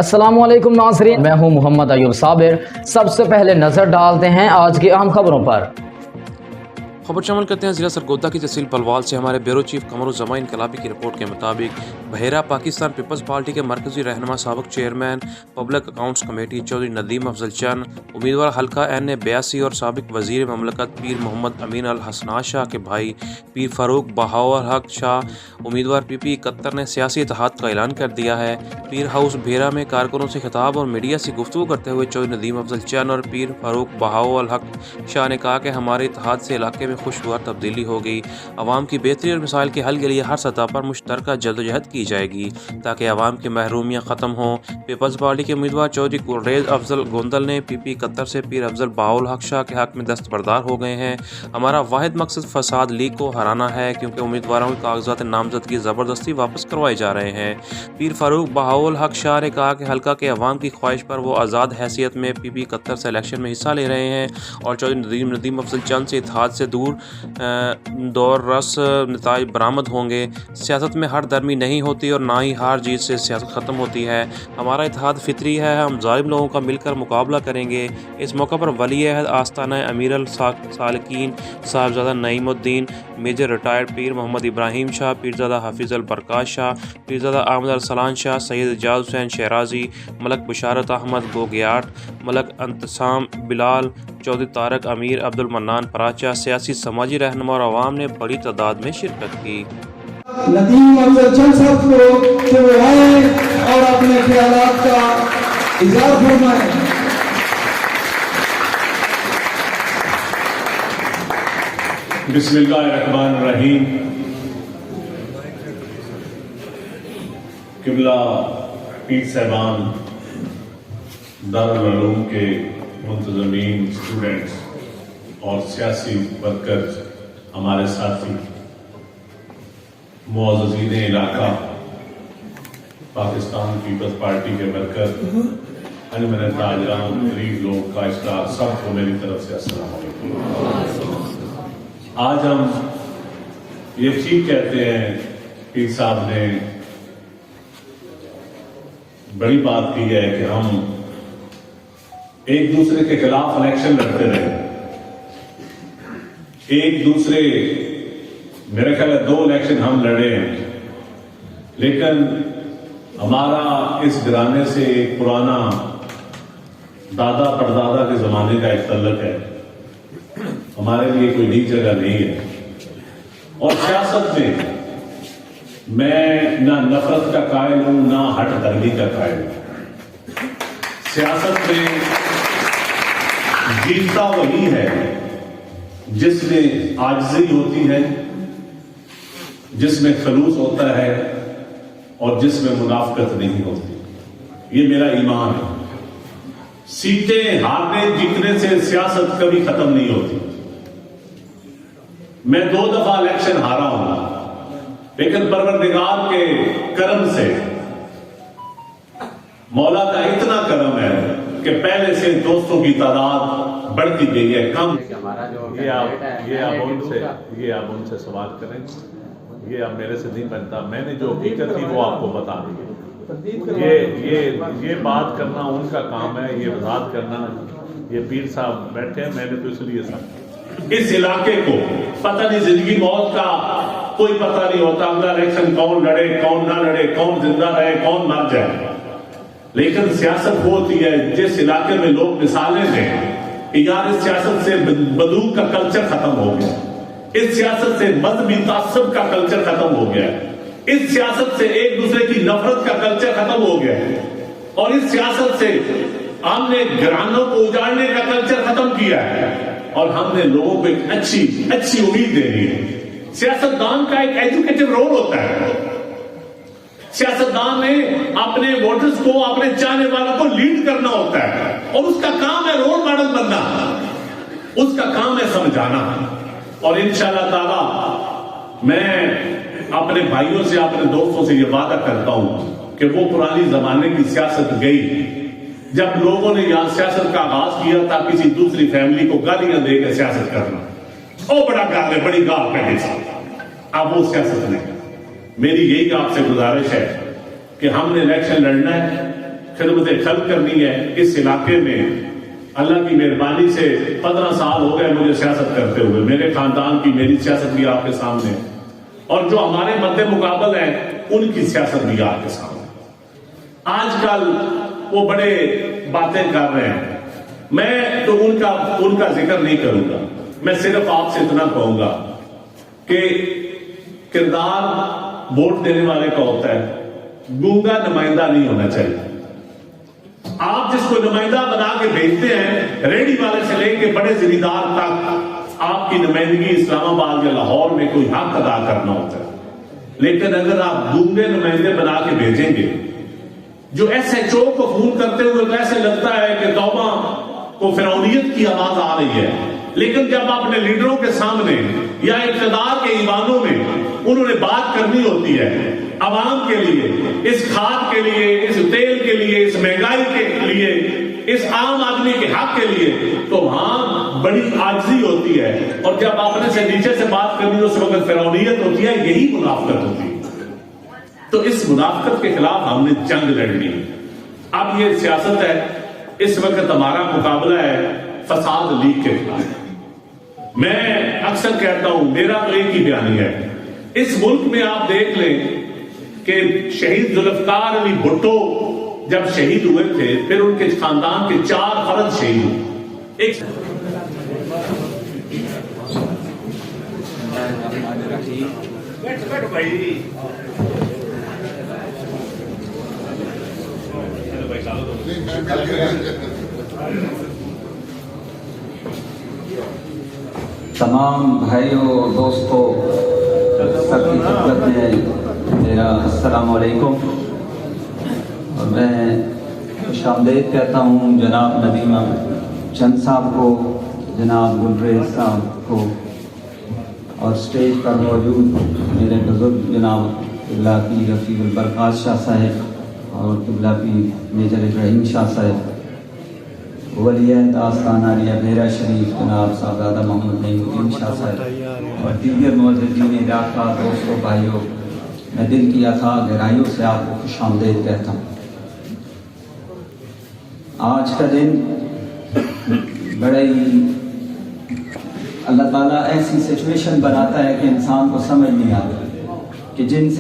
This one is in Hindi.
अस्सलामुअलैकुम नाज़रीन, मैं हूं मोहम्मद अयूब साबिर। सबसे पहले नज़र डालते हैं आज की अहम खबरों पर। खबर शामिल करते हैं। ज़िला सरगोदा की तहसील पलवाल से हमारे ब्यूरो चीफ कमरुज़्ज़मा इनकलाबी की रिपोर्ट के मुताबिक बहेरा पाकिस्तान पीपल्स पार्टी के मरकजी रहनुमा साबिक chairman public accounts committee Chaudhry Nadeem Afzal Chan, उम्मीदवार हल्का NA 82 और साबिक वज़ीर ममलकत पीर मोहम्मद अमीन अल हसनात शाह के भाई पीर फ़ारूक बहाउल हक शाह, उम्मीदवार PP 71 ने सियासी इत्तेहाद का ऐलान कर दिया है। पीर हाउस भेरा में कारकुनों से खिताब और मीडिया से गुफ्तगू करते हुए चौधरी नदीम अफजल चंद और पीर फ़ारूक बहाउल हक शाह ने कहा कि हमारे इत्तेहाद से इलाके में खुशगवार तब्दीली हो गई। अवाम की बेहतरी और मिसाइल के हल के लिए हर सतह पर मुश्तरका जद्दोजहद की जाएगी ताकि अवाम की महरूमियाँ ख़त्म हों। पीपल्स पार्टी के उम्मीदवार चौधरी कुर्रेज अफजल गोंदल ने PP 71 से पीर अफजल बहाउल हक शाह के हक में दस्तबरदार हो गए हैं। हमारा वाहिद मकसद फसाद लीग को हराना है क्योंकि उम्मीदवारों के कागजात नामजदगी ज़बरदस्ती वापस करवाए जा रहे हैं। पीर फ़ारूक बहाउल हक शाह ने कहा कि हल्का के अवाम की ख्वाहिश पर वो आज़ाद हैसियत में PP 71 से इलेक्शन में हिस्सा ले रहे हैं और चौधरी नदीम अफजल चंद से इत्तेहाद से दूर दौर रस नताइज बरामद होंगे। सियासत में हर दरमी नहीं होती और ना ही हार जीत से सियासत ख़त्म होती है। हमारा इत्तेहाद फितरी है, हम जालिम लोगों का मिलकर मुकाबला करेंगे। इस मौका पर वली अहद आस्ताना अमीर अल सालिकीन साहबजादा नईमुद्दीन, मेजर रिटायर्ड पीर मोहम्मद इब्राहिम शाह, पीरजादा हफीज़ अल बरकात शाह, पीरजादा अहमद अल सलान शाह, सैयद इजाज़ हुसैन शहराजी, मलक बशारत अहमद गोगियाट, मलक अंतसाम बिलाल, चौधरी तारक अमीर, अब्दुल मन्नान पराचा, सियासी समाजी रहनुमा और अवाम ने बड़ी तादाद में शिरकत की। नदीम अफजल चंद साहब को कि वो आए और अपने ख्यालात का इज़हार फरमाएं। बिस्मिल्लाहिर्रहमानिर्रहीम। किबला पीर साहबान, दारुल उलूम के मुंतज़मीन, स्टूडेंट्स और सियासी वर्कर्स, हमारे साथी मुअज़्ज़ज़ीन इलाका, पाकिस्तान पीपल्स पार्टी के वर्कर, अनमन ताजरान, गरीब लोग, काश्तकार, सबको मेरी तरफ से अस्सलाम वालेकुम। आज हम ये ठीक कहते हैं, पीर साहब ने बड़ी बात की है कि हम एक दूसरे के खिलाफ इलेक्शन लड़ते रहे। एक दूसरे, मेरे ख्याल है 2 इलेक्शन हम लड़े हैं, लेकिन हमारा इस घराने से एक पुराना दादा परदादा के जमाने का एक तल्लक है। हमारे लिए कोई नई जगह नहीं है। और सियासत में मैं ना नफरत का कायल हूं, ना हट दर्दी का कायल हूं। सियासत में जीतता वही है जिसमें आजिज़ी होती है, जिसमें खलूस होता है और जिसमें मुनाफकत नहीं होती। ये मेरा ईमान है। सीटें हारने जीतने से सियासत कभी खत्म नहीं होती। मैं 2 दफा इलेक्शन हारा हूं, लेकिन परवरदिगार के करम से, मौला का इतना करम है कि पहले से दोस्तों की तादाद बढ़ती गई है, कम। ये आप उनसे सवाल करें, ये आप मेरे से नहीं बनता। मैंने जो हकीकत थी वो आपको बता दी। ये बात करना उनका काम है, ये वजाहत करना। ये पीर साहब बैठे हैं, मैंने तो इसलिए समझा। इस इलाके को पता नहीं, जिंदगी मौत का कोई पता नहीं होता। अगला इलेक्शन कौन लड़े, कौन ना लड़े, कौन जिंदा रहे, कौन मर जाए। लेकिन सियासत वो होती है जिस इलाके में लोग मिसालें दें कि यार इस सियासत से बंदूक का कल्चर खत्म हो गया, इस सियासत से मजहबी तासुब का कल्चर खत्म हो गया, इस सियासत से एक दूसरे की नफरत का कल्चर खत्म हो गया, और इस सियासत से हमने घरानों को उजाड़ने का कल्चर खत्म किया है और हमने लोगों को एक अच्छी उम्मीद दे दी है। सियासतदान का एक एजुकेटिव रोल होता है। सियासतदान ने अपने वोटर्स को, अपने चाहने वालों को लीड करना होता है और उसका काम है रोल मॉडल बनना, उसका काम है समझाना। और इंशाअल्लाह ताला मैं अपने भाइयों से, अपने दोस्तों से ये वादा करता हूं कि वो पुरानी जमाने की सियासत गई, जब लोगों ने यहां सियासत का आगाज किया था किसी दूसरी फैमिली को गालियां देकर सियासत करना। ओ बड़ा गाल है, बड़ी गाल पहले साहब। अब वो सियासत नहीं। मेरी यही आपसे गुजारिश है कि हमने इलेक्शन लड़ना है, खिदमत खल्क करनी है इस इलाके में। अल्लाह की मेहरबानी से 15 साल हो गए मुझे सियासत करते हुए, मेरे खानदान की मेरी सियासत भी आपके सामने, और जो हमारे मद्दे मुकाबल है उनकी सियासत भी आपके सामने। आजकल वो बड़े बातें कर रहे हैं, मैं तो उनका जिक्र नहीं करूंगा। मैं सिर्फ आपसे इतना कहूंगा कि किरदार वोट देने वाले का होता है, गूंगा नुमाइंदा नहीं होना चाहिए। आप जिसको नुमाइंदा बना के भेजते हैं, रेडी वाले से लेके बड़े जिम्मेदार तक, आपकी नुमाइंदगी इस्लामाबाद या लाहौर में कोई हक अदा करना होता है। लेकिन अगर आप गूंगे नुमाइंदे बना के भेजेंगे, जो SHO को फोन करते हुए तो ऐसे लगता है कि तौबा को फिरौनियत की आवाज आ रही है, लेकिन जब अपने लीडरों के सामने या इक़्तिदार के ईवानों में उन्होंने बात करनी होती है अवाम के लिए, इस खाद के लिए, इस तेल के लिए, इस महंगाई के लिए, इस आम आदमी के हक के लिए, तो वहां बड़ी आजिज़ी होती है। और जब अपने से नीचे से बात करनी उस वक्त फिरौनियत होती है, यही मुनाफिकत होती है। तो इस मुनाफिकत के खिलाफ हमने जंग लड़नी। अब ये सियासत है, इस वक्त हमारा मुकाबला है फसाद लीग के खिलाफ। मैं अक्सर कहता हूं, मेरा तो एक ही बयानी है, इस मुल्क में आप देख लें कि शहीद जुल्फकार अली भुट्टो जब शहीद हुए थे, फिर उनके खानदान के 4 फर्द शहीद हुए। एक तमाम भाइयों और दोस्तों सबकी खिदमत में मेरा अस्सलाम वालेकुम, और मैं खुशामदीद कहता हूँ जनाब नदीम चंद साहब को, जनाब गुलरेज साहब को, और स्टेज पर मौजूद मेरे बुजुर्ग जनाब किबलापी रफ़ीउल बरक़ात शाह साहब और किबलापी मेजर इब्राहिम शाह साहब, वलियत आस्ताना मेरा शरीफ जनाब साहबजादा मोहम्मद नईमुद्दीन शाह साहब और दीगर मौजूदीन इलाका, दोस्तों भाइयों, मैं दिल की अथाह गहराइयों से आपको खुशामदीद कहता हूँ। आज का दिन बड़ा ही अल्लाह ताला ऐसी सिचुएशन बनाता है कि इंसान को समझ नहीं आता कि जिनसे